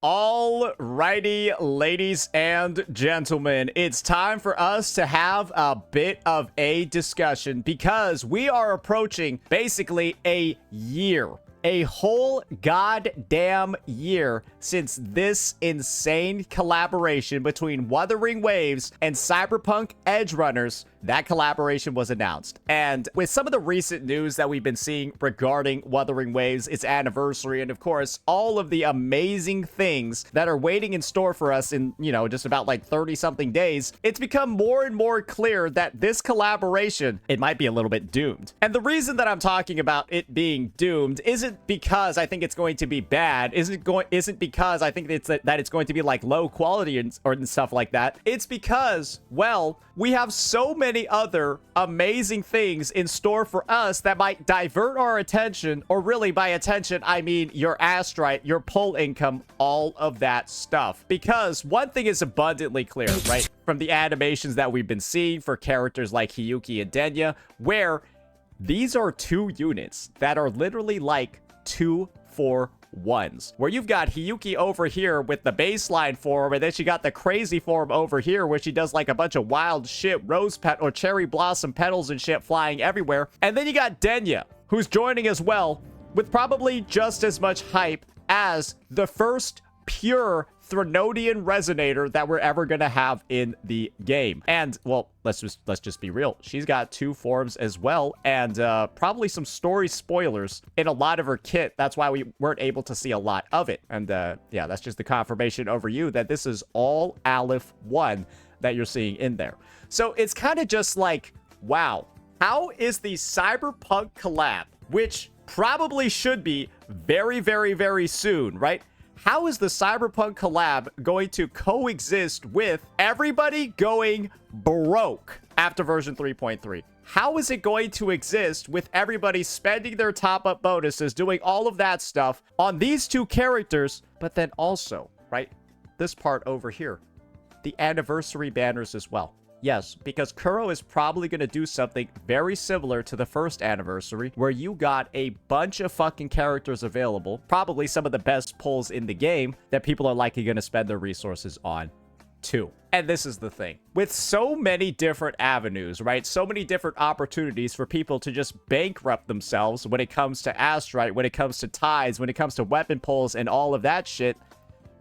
Alrighty, ladies and gentlemen, it's time for us to have a bit of a discussion because we are approaching basically a year. A whole goddamn year since this insane collaboration between Wuthering Waves and Cyberpunk Edgerunners, that collaboration was announced. And with some of the recent news that we've been seeing regarding Wuthering Waves, its anniversary, and of course, all of the amazing things that are waiting in store for us in, just about like 30-something days, it's become more and more clear that this collaboration, it might be a little bit doomed. And the reason that I'm talking about it being doomed isn't because I think it's going to be bad, isn't because I think that it's going to be like low quality and stuff like that. It's because, well, we have so many other amazing things in store for us that might divert our attention, or really by attention, I mean your astrite, your pull income, all of that stuff. Because one thing is abundantly clear, right? From the animations that we've been seeing for characters like Hiyuki and Denya, where these are two units that are literally like 2-for-1s, where you've got Hiyuki over here with the baseline form, and then she got the crazy form over here where she does like a bunch of wild shit, rose pet or cherry blossom petals and shit flying everywhere. And then you got Denya, who's joining as well with probably just as much hype as the first pure Threnodian resonator that we're ever gonna have in the game. And well, let's just be real, she's got two forms as well, and probably some story spoilers in a lot of her kit. That's why we weren't able to see a lot of it. And yeah, that's just the confirmation over you that this is all Aleph 1 that you're seeing in there. So it's kind of just like, wow, how is the Cyberpunk collab, which probably should be very, very, very soon, right? How is the Cyberpunk collab going to coexist with everybody going broke after version 3.3? How is it going to exist with everybody spending their top-up bonuses, doing all of that stuff on these two characters, but then also, right, this part over here, the anniversary banners as well? Yes, because Kuro is probably going to do something very similar to the first anniversary, where you got a bunch of fucking characters available, probably some of the best pulls in the game, that people are likely going to spend their resources on too. And this is the thing. With so many different avenues, right? So many different opportunities for people to just bankrupt themselves when it comes to astrite, when it comes to ties, when it comes to weapon pulls and all of that shit.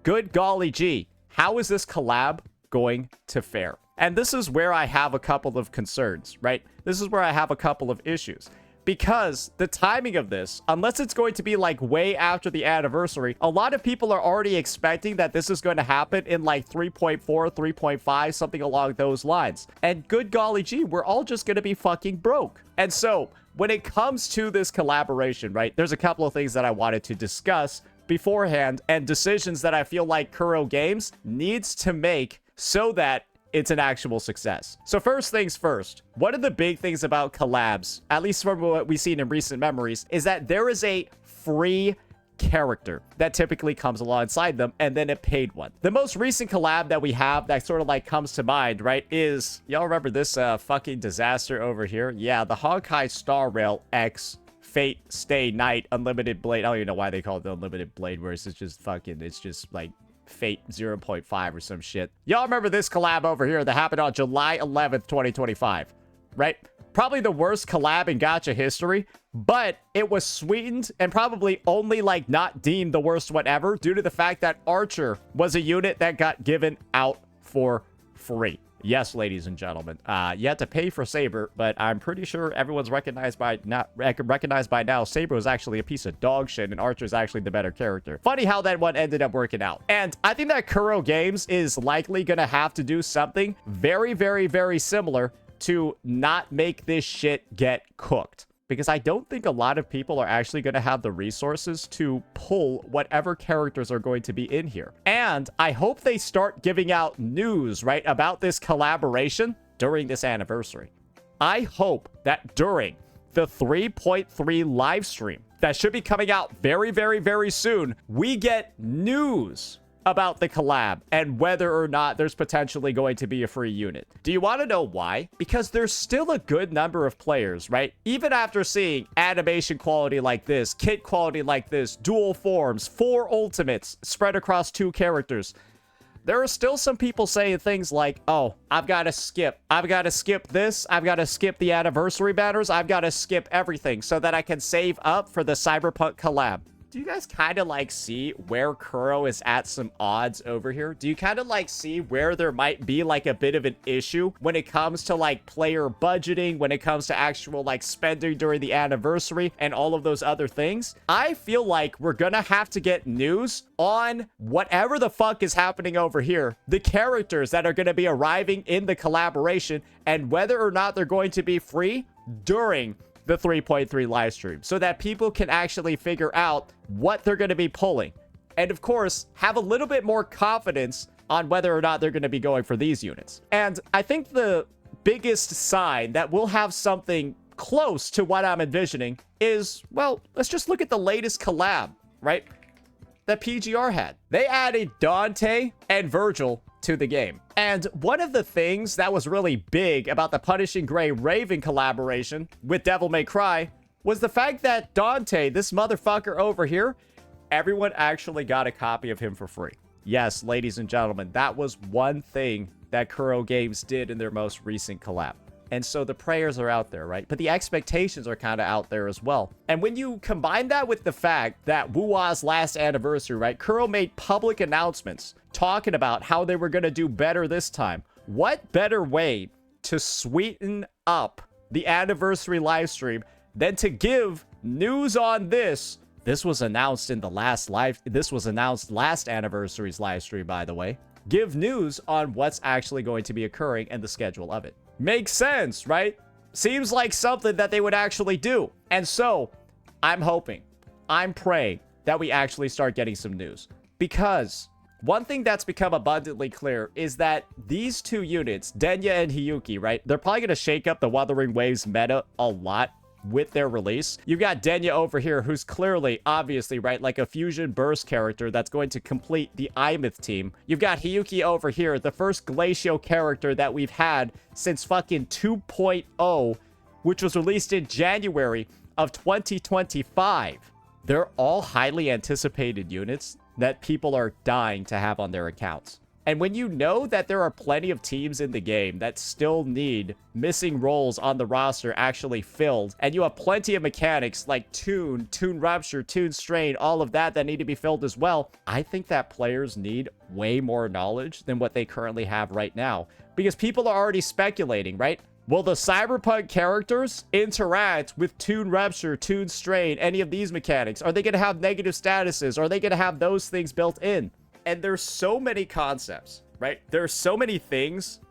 Good golly gee, how is this collab going to fare? And this is where I have a couple of concerns, right? This is where I have a couple of issues. Because the timing of this, unless it's going to be like way after the anniversary, a lot of people are already expecting that this is going to happen in like 3.4, 3.5, something along those lines. And good golly gee, we're all just going to be fucking broke. And so when it comes to this collaboration, right, there's a couple of things that I wanted to discuss beforehand, and decisions that I feel like Kuro Games needs to make so that it's an actual success. So first things first, one of the big things about collabs, at least from what we've seen in recent memories, is that there is a free character that typically comes alongside them, and then a paid one. The most recent collab that we have that sort of like comes to mind, right, is, y'all remember this fucking disaster over here? Yeah, the Honkai Star Rail X Fate Stay Night Unlimited Blade. I don't even know why they call it the Unlimited Blade, whereas it's just fucking, it's just like Fate 0.5 or some shit. Y'all remember this collab over here that happened on July 11th, 2025, right? Probably the worst collab in gacha history, but it was sweetened and probably only like not deemed the worst one ever due to the fact that Archer was a unit that got given out for free. Yes, ladies and gentlemen, you had to pay for Saber, but I'm pretty sure everyone's recognized by now Saber was actually a piece of dog shit, and Archer is actually the better character. Funny how that one ended up working out. And I think that Kuro Games is likely gonna have to do something very, very, very similar to not make this shit get cooked. Because I don't think a lot of people are actually going to have the resources to pull whatever characters are going to be in here. And I hope they start giving out news, right, about this collaboration during this anniversary. I hope that during the 3.3 live stream that should be coming out very, very, very soon, we get news about the collab and whether or not there's potentially going to be a free unit. Do you want to know why? Because there's still a good number of players, right? Even after seeing animation quality like this, kit quality like this, dual forms, 4 ultimates spread across 2 characters, there are still some people saying things like, oh, I've got to skip this, I've got to skip the anniversary banners, I've got to skip everything so that I can save up for the Cyberpunk collab. Do you guys kind of like see where Kuro is at some odds over here? Do you kind of like see where there might be like a bit of an issue when it comes to like player budgeting, when it comes to actual like spending during the anniversary and all of those other things? I feel like we're gonna have to get news on whatever the fuck is happening over here, the characters that are gonna be arriving in the collaboration, and whether or not they're going to be free during the 3.3 live stream, so that people can actually figure out what they're going to be pulling. And of course, have a little bit more confidence on whether or not they're going to be going for these units. And I think the biggest sign that we'll have something close to what I'm envisioning is, well, let's just look at the latest collab, right? That PGR had. They added Dante and Virgil to the game. And one of the things that was really big about the Punishing Gray Raven collaboration with Devil May Cry was the fact that Dante, this motherfucker over here, everyone actually got a copy of him for free. Yes, ladies and gentlemen, that was one thing that Kuro Games did in their most recent collab. And so the prayers are out there, right? But the expectations are kind of out there as well. And when you combine that with the fact that WuWa's last anniversary, right? Kuro made public announcements talking about how they were going to do better this time. What better way to sweeten up the anniversary live stream than to give news on this? This was announced in the last last anniversary's live stream, by the way. Give news on what's actually going to be occurring and the schedule of it. Makes sense, right? Seems like something that they would actually do. And so, I'm hoping, I'm praying that we actually start getting some news. Because one thing that's become abundantly clear is that these 2 units, Denya and Hiyuki, right? They're probably going to shake up the Wuthering Waves meta a lot with their release. You've got Denya over here, who's clearly, obviously, right, like a fusion burst character that's going to complete the Imith team. You've got Hiyuki over here, the first Glacial character that we've had since fucking 2.0, which was released in January of 2025. They're all highly anticipated units that people are dying to have on their accounts. And when you know that there are plenty of teams in the game that still need missing roles on the roster actually filled, and you have plenty of mechanics like Tune Rupture, Tune Strain, all of that need to be filled as well, I think that players need way more knowledge than what they currently have right now. Because people are already speculating, right? Will the Cyberpunk characters interact with Tune Rupture, Tune Strain, any of these mechanics? Are they going to have negative statuses? Are they going to have those things built in? And there's so many concepts, right? There's so many things.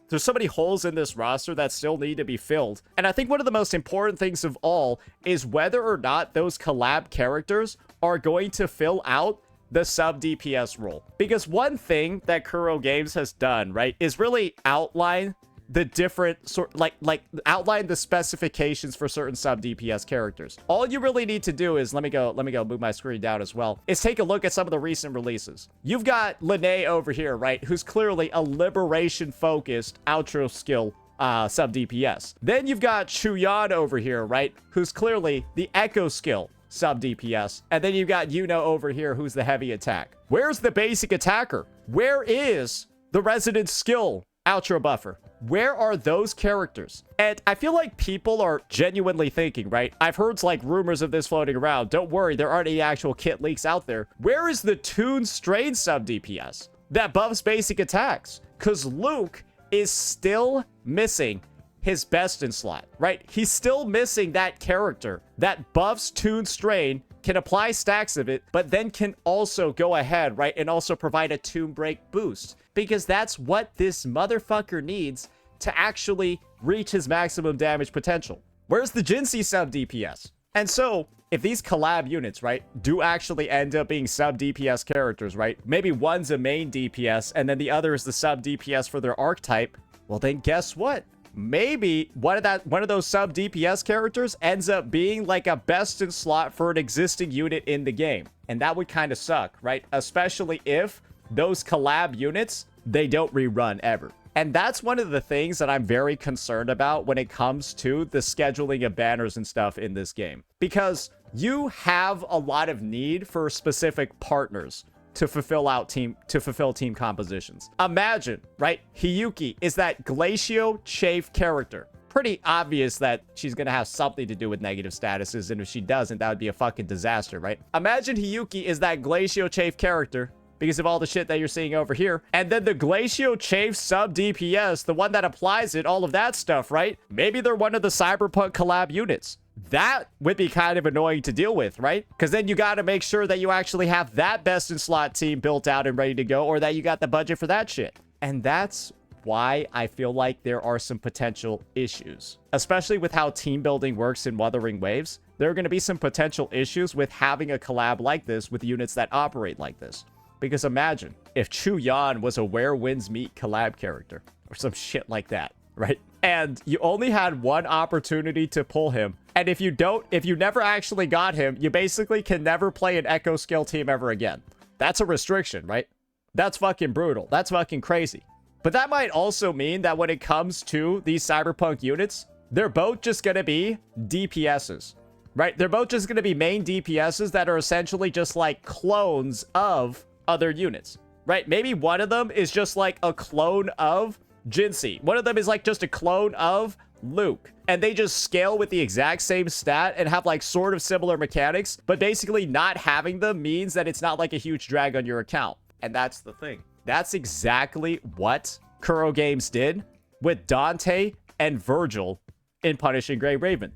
There's so many holes in this roster that still need to be filled. And I think one of the most important things of all is whether or not those collab characters are going to fill out the sub DPS role. Because one thing that Kuro Games has done, right, is really outline the different sort, like outline the specifications for certain sub DPS characters. All you really need to do is, let me go move my screen down as well, is take a look at some of the recent releases. You've got Lene over here, right, who's clearly a liberation focused outro skill sub DPS. Then you've got Chuyan over here, right, who's clearly the echo skill sub DPS. And then you've got Yuno over here, who's the heavy attack. Where's the basic attacker? Where is the resident skill outro buffer? Where are those characters? And I feel like people are genuinely thinking, right? I've heard like rumors of this floating around. Don't worry, there aren't any actual kit leaks out there. Where is the Tune Strain sub DPS that buffs basic attacks? Because Luke is still missing his best in slot, right? He's still missing that character that buffs Tune Strain, can apply stacks of it, but then can also go ahead, right, and also provide a Tune Break boost. Because that's what this motherfucker needs to actually reach his maximum damage potential. Where's the Jinsei sub DPS? And so, if these collab units, right, do actually end up being sub DPS characters, right, maybe one's a main DPS and then the other is the sub DPS for their archetype, well then guess what? Maybe one of those sub DPS characters ends up being like a best in slot for an existing unit in the game. And that would kind of suck, right? Especially if those collab units, they don't rerun ever. And that's one of the things that I'm very concerned about when it comes to the scheduling of banners and stuff in this game. Because you have a lot of need for specific partners to fulfill team compositions. Imagine, right? Hiyuki is that Glacio Chafe character. Pretty obvious that she's gonna have something to do with negative statuses, and if she doesn't, that would be a fucking disaster, right? Imagine Hiyuki is that Glacio Chafe character because of all the shit that you're seeing over here. And then the Glacio Chafe sub DPS, the one that applies it, all of that stuff, right? Maybe they're one of the Cyberpunk collab units. That would be kind of annoying to deal with, right? Because then you got to make sure that you actually have that best in slot team built out and ready to go, or that you got the budget for that shit. And that's why I feel like there are some potential issues, especially with how team building works in Wuthering Waves. There are going to be some potential issues with having a collab like this with units that operate like this. Because imagine if Chu Yan was a Where Winds Meet collab character or some shit like that, right? And you only had one opportunity to pull him. And if you never actually got him, you basically can never play an Echo Skill team ever again. That's a restriction, right? That's fucking brutal. That's fucking crazy. But that might also mean that when it comes to these Cyberpunk units, they're both just going to be DPSs, right? They're both just going to be main DPSs that are essentially just like clones of other units, right? Maybe one of them is just like a clone of Jinsei. One of them is like just a clone of Luke. And they just scale with the exact same stat and have like sort of similar mechanics, but basically not having them means that it's not like a huge drag on your account. And that's the thing. That's exactly what Kuro Games did with Dante and Virgil in Punishing Grey Raven.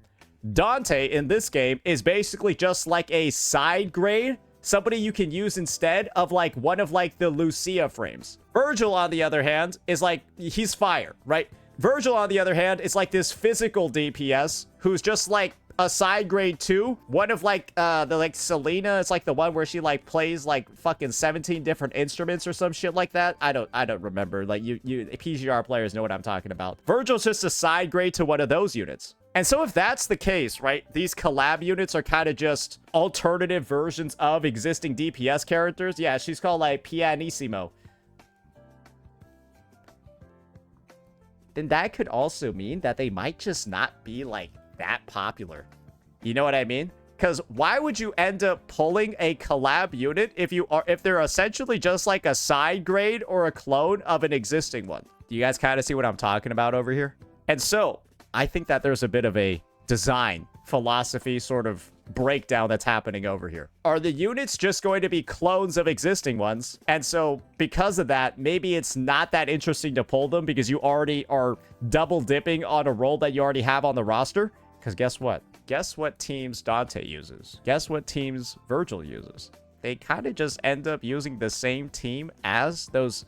Dante in this game is basically just like a side grade, somebody you can use instead of like one of like the Lucia frames. Virgil, on the other hand, is like, he's fire, right? Virgil, on the other hand, is like this physical DPS who's just like a side grade 2. One of like the like Selena, it's like the one where she like plays like fucking 17 different instruments or some shit like that. I don't remember. Like you PGR players know what I'm talking about. Virgil's just a side grade to one of those units. And so if that's the case, right, these collab units are kind of just alternative versions of existing DPS characters. Yeah, she's called like Pianissimo. Then that could also mean that they might just not be like that popular. You know what I mean? Because why would you end up pulling a collab unit if they're essentially just like a side grade or a clone of an existing one? Do you guys kind of see what I'm talking about over here? And so I think that there's a bit of a design philosophy sort of breakdown that's happening over here. Are the units just going to be clones of existing ones? And so because of that, maybe it's not that interesting to pull them because you already are double dipping on a role that you already have on the roster. Because guess what? Guess what teams Dante uses? Guess what teams Virgil uses? They kind of just end up using the same team as those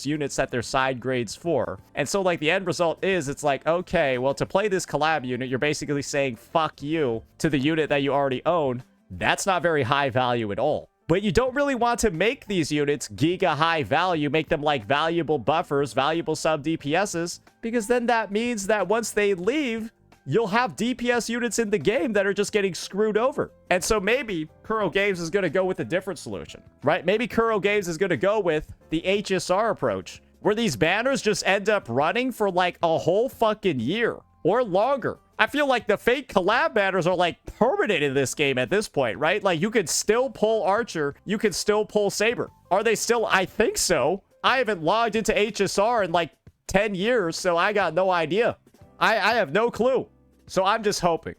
units that they're side grades for. And so like the end result is it's like, okay, well, to play this collab unit, you're basically saying fuck you to the unit that you already own. That's not very high value at all. But you don't really want to make these units giga high value, make them like valuable buffers, valuable sub DPSs, because then that means that once they leave, you'll have DPS units in the game that are just getting screwed over. And so maybe Kuro Games is going to go with a different solution, right? Maybe Kuro Games is going to go with the HSR approach, where these banners just end up running for like a whole fucking year or longer. I feel like the fake collab banners are like permanent in this game at this point, right? Like you could still pull Archer, you could still pull Saber. Are they still? I think so. I haven't logged into HSR in like 10 years, so I got no idea. I have no clue. So I'm just hoping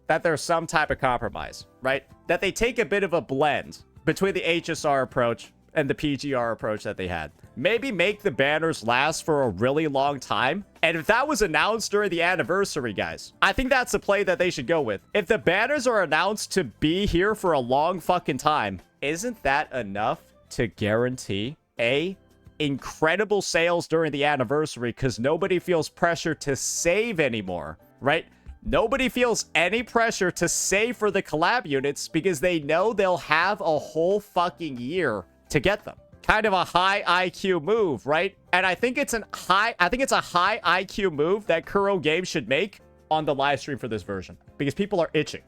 that there's some type of compromise, right? That they take a bit of a blend between the HSR approach and the PGR approach that they had. Maybe make the banners last for a really long time. And if that was announced during the anniversary, guys, I think that's the play that they should go with. If the banners are announced to be here for a long fucking time, isn't that enough to guarantee incredible sales during the anniversary because nobody feels pressure to save anymore? Right? Nobody feels any pressure to save for the collab units because they know they'll have a whole fucking year to get them. Kind of a high IQ move, right? And I think it's a high IQ move that Kuro Games should make on the live stream for this version because people are itching,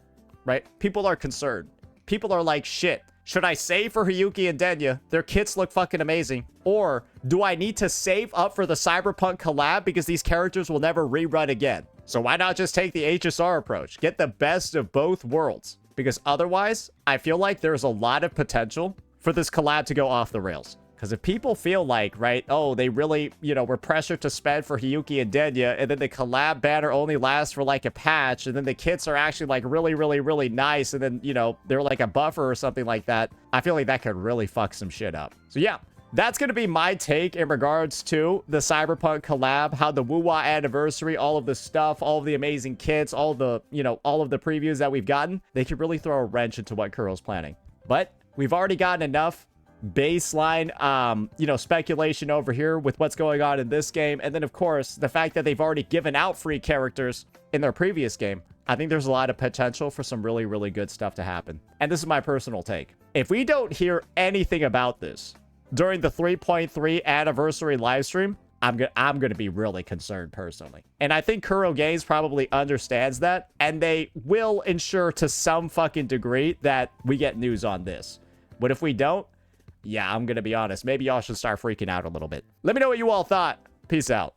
right? People are concerned. People are like, shit, Should I save for Hiyuki and Denya? Their kits look fucking amazing. Or do I need to save up for the Cyberpunk collab because these characters will never rerun again? So why not just take the HSR approach? Get the best of both worlds. Because otherwise, I feel like there's a lot of potential for this collab to go off the rails. Because if people feel like, right, oh, they really, you know, were pressured to spend for Hiyuki and Denya, and then the collab banner only lasts for like a patch, and then the kits are actually like really, really, really nice, and then, you know, they're like a buffer or something like that, I feel like that could really fuck some shit up. So yeah, that's going to be my take in regards to the Cyberpunk collab, how the WuWa anniversary, all of the stuff, all of the amazing kits, all the, you know, all of the previews that we've gotten, they could really throw a wrench into what Kuro's planning. But we've already gotten enough baseline, you know, speculation over here with what's going on in this game. And then, of course, the fact that they've already given out free characters in their previous game. I think there's a lot of potential for some really, really good stuff to happen. And this is my personal take. If we don't hear anything about this during the 3.3 anniversary livestream, I'm gonna be really concerned personally. And I think Kuro Games probably understands that, and they will ensure to some fucking degree that we get news on this. But if we don't, yeah, I'm gonna be honest, maybe y'all should start freaking out a little bit. Let me know what you all thought. Peace out.